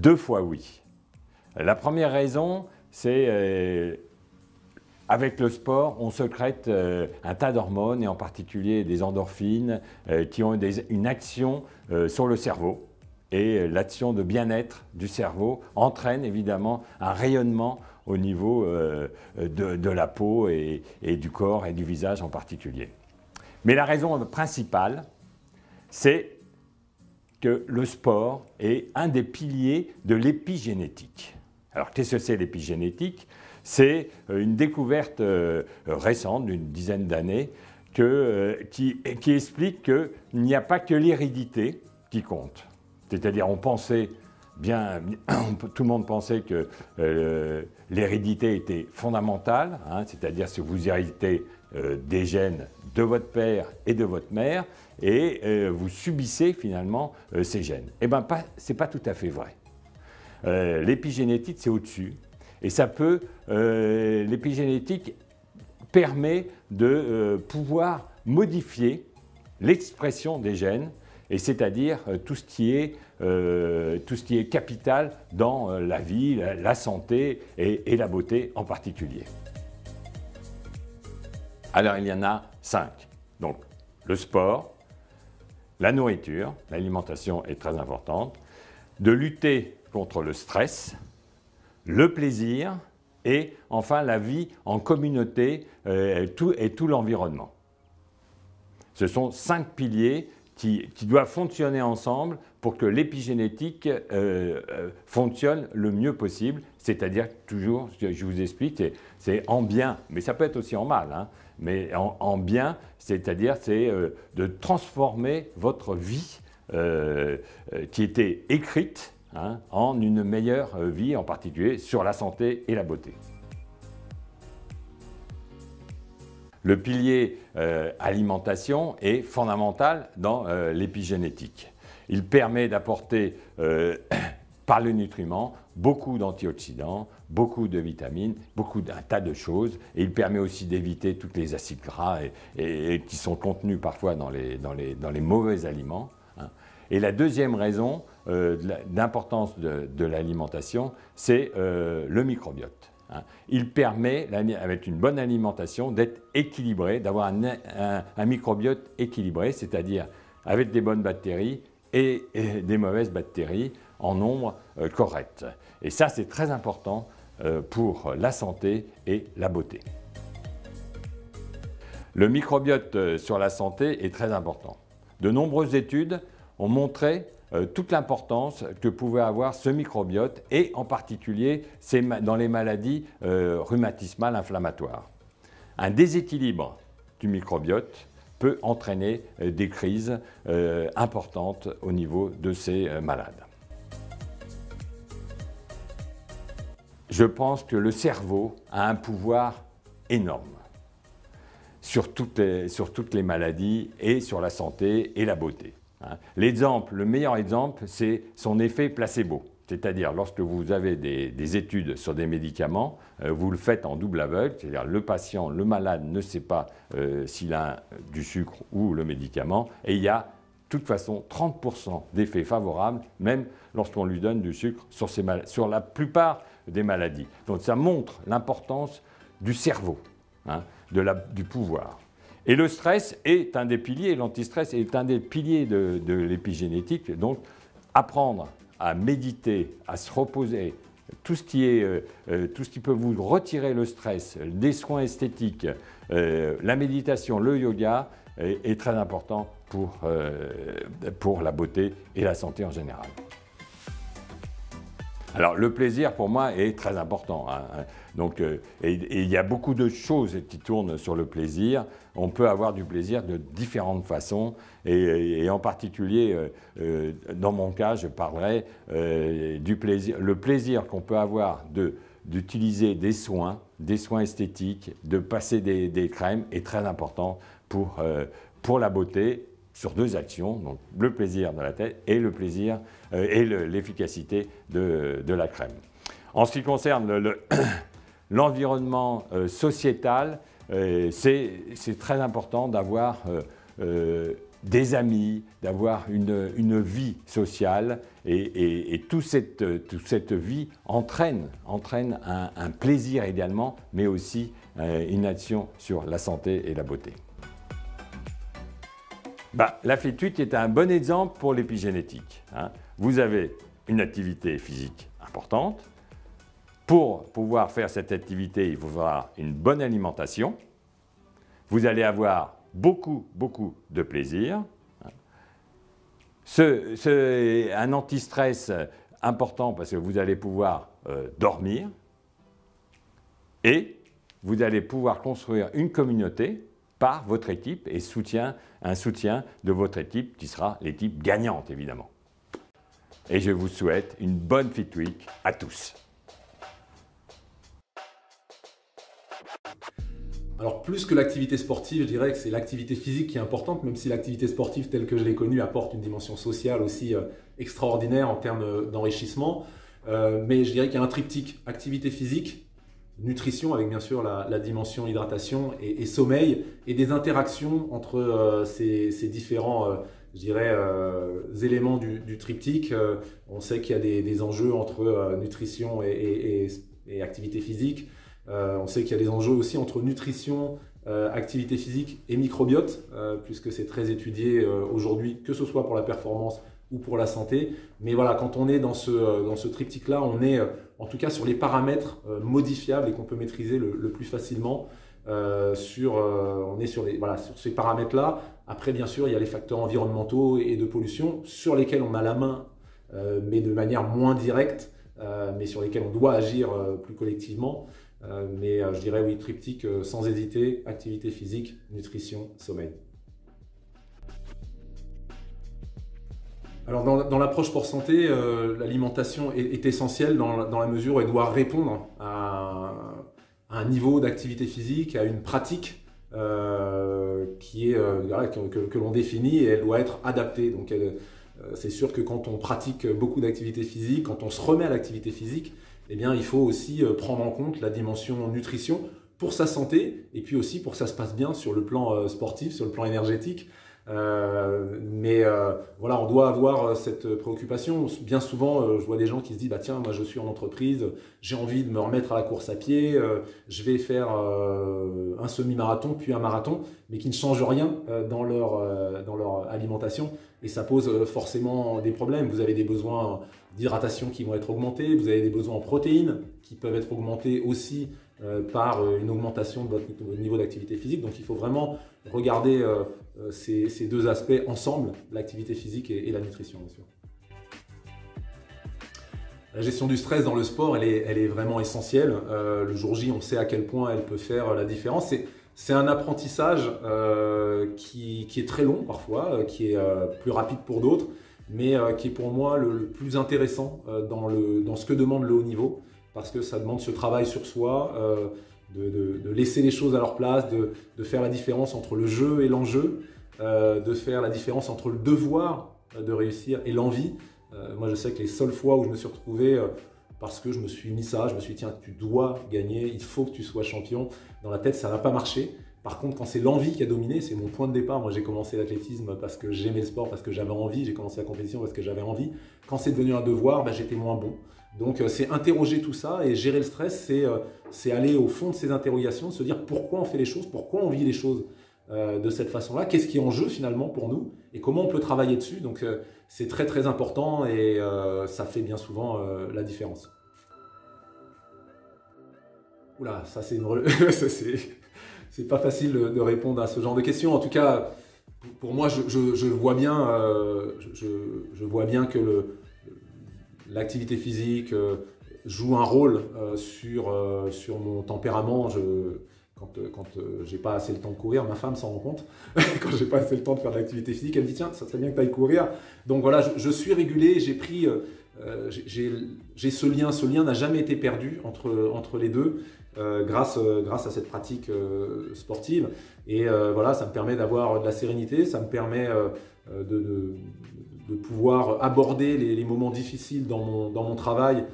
2 fois oui. La première raison, c'est avec le sport, on sécrète un tas d'hormones, et en particulier des endorphines, qui ont une action sur le cerveau. Et l'action de bien-être du cerveau entraîne évidemment un rayonnement au niveau de la peau et du corps et du visage en particulier. Mais la raison principale, c'est que le sport est un des piliers de l'épigénétique. Alors qu'est-ce que c'est l'épigénétique? C'est une découverte récente d'une dizaine d'années qui explique qu'il n'y a pas que l'hérédité qui compte. C'est-à-dire on pensait tout le monde pensait que l'hérédité était fondamentale, hein, c'est-à-dire que vous héritez des gènes de votre père et de votre mère et vous subissez finalement ces gènes. Eh bien, ce n'est pas tout à fait vrai. L'épigénétique, c'est au-dessus. Et l'épigénétique permet de pouvoir modifier l'expression des gènes, et c'est-à-dire tout ce qui est capital dans la vie, la santé et la beauté en particulier. Alors il y en a 5. Donc le sport, la nourriture, l'alimentation est très importante, de lutter contre le stress, le plaisir et enfin la vie en communauté et tout l'environnement. Ce sont 5 piliers qui doivent fonctionner ensemble pour que l'épigénétique fonctionne le mieux possible, c'est-à-dire toujours, je vous explique, c'est en bien, mais ça peut être aussi en mal, hein, mais en bien, c'est-à-dire c'est de transformer votre vie qui était écrite, hein, en une meilleure vie, en particulier sur la santé et la beauté. Le pilier alimentation est fondamental dans l'épigénétique. Il permet d'apporter par le nutriment beaucoup d'antioxydants, beaucoup de vitamines, un tas de choses. Et il permet aussi d'éviter tous les acides gras et qui sont contenus parfois dans les mauvais aliments, hein. Et la deuxième raison d'importance de l'alimentation, c'est le microbiote. Il permet, avec une bonne alimentation, d'être équilibré, d'avoir un microbiote équilibré, c'est-à-dire avec des bonnes bactéries et des mauvaises bactéries en nombre correct. Et ça, c'est très important pour la santé et la beauté. Le microbiote sur la santé est très important. De nombreuses études ont montré toute l'importance que pouvait avoir ce microbiote et en particulier dans les maladies rhumatismales inflammatoires. Un déséquilibre du microbiote peut entraîner des crises importantes au niveau de ces malades. Je pense que le cerveau a un pouvoir énorme sur toutes les maladies et sur la santé et la beauté. Le meilleur exemple, c'est son effet placebo. C'est-à-dire, lorsque vous avez des études sur des médicaments, vous le faites en double aveugle, c'est-à-dire le patient, le malade ne sait pas s'il a du sucre ou le médicament, et il y a de toute façon 30% d'effets favorables, même lorsqu'on lui donne du sucre sur la plupart des maladies. Donc ça montre l'importance du cerveau, hein, du pouvoir. Et le stress est un des piliers, l'antistress est un des piliers de l'épigénétique. Donc, apprendre à méditer, à se reposer, tout ce qui peut vous retirer le stress, des soins esthétiques, la méditation, le yoga est très important pour la beauté et la santé en général. Alors le plaisir pour moi est très important, hein. Donc, et il y a beaucoup de choses qui tournent sur le plaisir. On peut avoir du plaisir de différentes façons et en particulier, dans mon cas, je parlerai du plaisir. Le plaisir qu'on peut avoir d'utiliser des soins esthétiques, de passer des crèmes est très important pour la beauté, sur 2 actions, donc le plaisir de la tête et le plaisir et l'efficacité de la crème. En ce qui concerne l'environnement sociétal, c'est très important d'avoir des amis, d'avoir une vie sociale et toute cette vie entraîne un plaisir également, mais aussi une action sur la santé et la beauté. La Fit8 est un bon exemple pour l'épigénétique. Vous avez une activité physique importante. Pour pouvoir faire cette activité, il faut avoir une bonne alimentation. Vous allez avoir beaucoup de plaisir. C'est un anti-stress important parce que vous allez pouvoir dormir et vous allez pouvoir construire une communauté par votre équipe et un soutien de votre équipe qui sera l'équipe gagnante évidemment. Et je vous souhaite une bonne Fit Week à tous. Alors plus que l'activité sportive, je dirais que c'est l'activité physique qui est importante, même si l'activité sportive telle que je l'ai connue apporte une dimension sociale aussi extraordinaire en termes d'enrichissement. Mais je dirais qu'il y a un triptyque, activité physique, nutrition avec bien sûr la dimension hydratation et sommeil, et des interactions entre ces différents je dirais, éléments du triptyque. On sait qu'il y a des enjeux entre nutrition et activité physique. On sait qu'il y a des enjeux aussi entre nutrition, activité physique et microbiote, puisque c'est très étudié aujourd'hui, que ce soit pour la performance ou pour la santé. Mais voilà, quand on est dans ce triptyque-là, on est en tout cas sur les paramètres modifiables et qu'on peut maîtriser le plus facilement. On est sur ces paramètres-là. Après, bien sûr, il y a les facteurs environnementaux et de pollution sur lesquels on a la main, mais de manière moins directe, mais sur lesquels on doit agir plus collectivement. Mais je dirais oui, triptyque sans hésiter, activité physique, nutrition, sommeil. Alors dans l'approche Sport Santé, l'alimentation est essentielle dans la mesure où elle doit répondre à un niveau d'activité physique, à une pratique que l'on définit, et elle doit être adaptée. Donc c'est sûr que quand on pratique beaucoup d'activité physique, quand on se remet à l'activité physique, eh bien, il faut aussi prendre en compte la dimension nutrition pour sa santé et puis aussi pour que ça se passe bien sur le plan sportif, sur le plan énergétique. Voilà, on doit avoir cette préoccupation. Bien souvent, je vois des gens qui se disent tiens, moi je suis en entreprise, j'ai envie de me remettre à la course à pied, je vais faire un semi-marathon puis un marathon, mais qui ne changent rien dans leur alimentation, et ça pose forcément des problèmes. Vous avez des besoins d'hydratation qui vont être augmentés, vous avez des besoins en protéines qui peuvent être augmentés aussi par une augmentation de votre niveau d'activité physique. Donc il faut vraiment regarder ces deux aspects ensemble, l'activité physique et la nutrition, bien sûr. La gestion du stress dans le sport, elle est vraiment essentielle. Le jour J, on sait à quel point elle peut faire la différence. C'est un apprentissage qui est très long parfois, qui est plus rapide pour d'autres, mais qui est pour moi le plus intéressant dans ce que demande le haut niveau, parce que ça demande ce travail sur soi, de laisser les choses à leur place, de faire la différence entre le jeu et l'enjeu, de faire la différence entre le devoir de réussir et l'envie. Moi, je sais que les seules fois où je me suis retrouvé, parce que je me suis mis ça, je me suis dit, tiens, tu dois gagner, il faut que tu sois champion, dans la tête, ça n'a pas marché. Par contre, quand c'est l'envie qui a dominé, c'est mon point de départ. Moi, j'ai commencé l'athlétisme parce que j'aimais le sport, parce que j'avais envie. J'ai commencé la compétition parce que j'avais envie. Quand c'est devenu un devoir, j'étais moins bon. Donc, c'est interroger tout ça, et gérer le stress, c'est aller au fond de ces interrogations, se dire pourquoi on fait les choses, pourquoi on vit les choses de cette façon-là, qu'est-ce qui est en jeu finalement pour nous, et comment on peut travailler dessus. Donc, c'est très très important, et ça fait bien souvent la différence. Oula, ça c'est c'est pas facile de répondre à ce genre de questions. En tout cas, pour moi, je vois bien, je vois bien que l'activité physique joue un rôle sur mon tempérament. Quand j'ai pas assez le temps de courir, ma femme s'en rend compte. Quand j'ai pas assez le temps de faire de l'activité physique, elle me dit tiens, ça serait bien que tu ailles courir. Donc voilà, je suis régulé, j'ai pris, j'ai ce lien n'a jamais été perdu entre les deux. Grâce à cette pratique sportive, et voilà, ça me permet d'avoir de la sérénité, ça me permet de pouvoir aborder les moments difficiles dans mon travail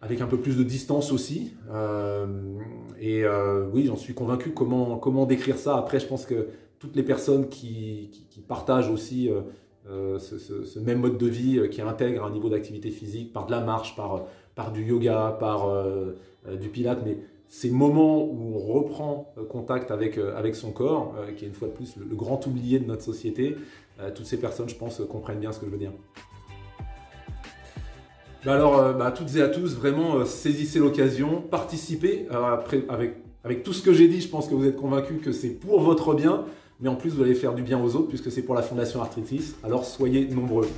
avec un peu plus de distance aussi, oui, j'en suis convaincu. Comment décrire ça? Après, je pense que toutes les personnes qui partagent aussi ce même mode de vie, qui intègrent un niveau d'activité physique par de la marche, par du yoga, par du pilates, mais ces moments où on reprend contact avec son corps, qui est une fois de plus le grand oublié de notre société, toutes ces personnes, je pense, comprennent bien ce que je veux dire. Alors, à toutes et à tous, vraiment, saisissez l'occasion, participez. Après, avec tout ce que j'ai dit, je pense que vous êtes convaincus que c'est pour votre bien, mais en plus, vous allez faire du bien aux autres puisque c'est pour la Fondation Arthritis. Alors, soyez nombreux.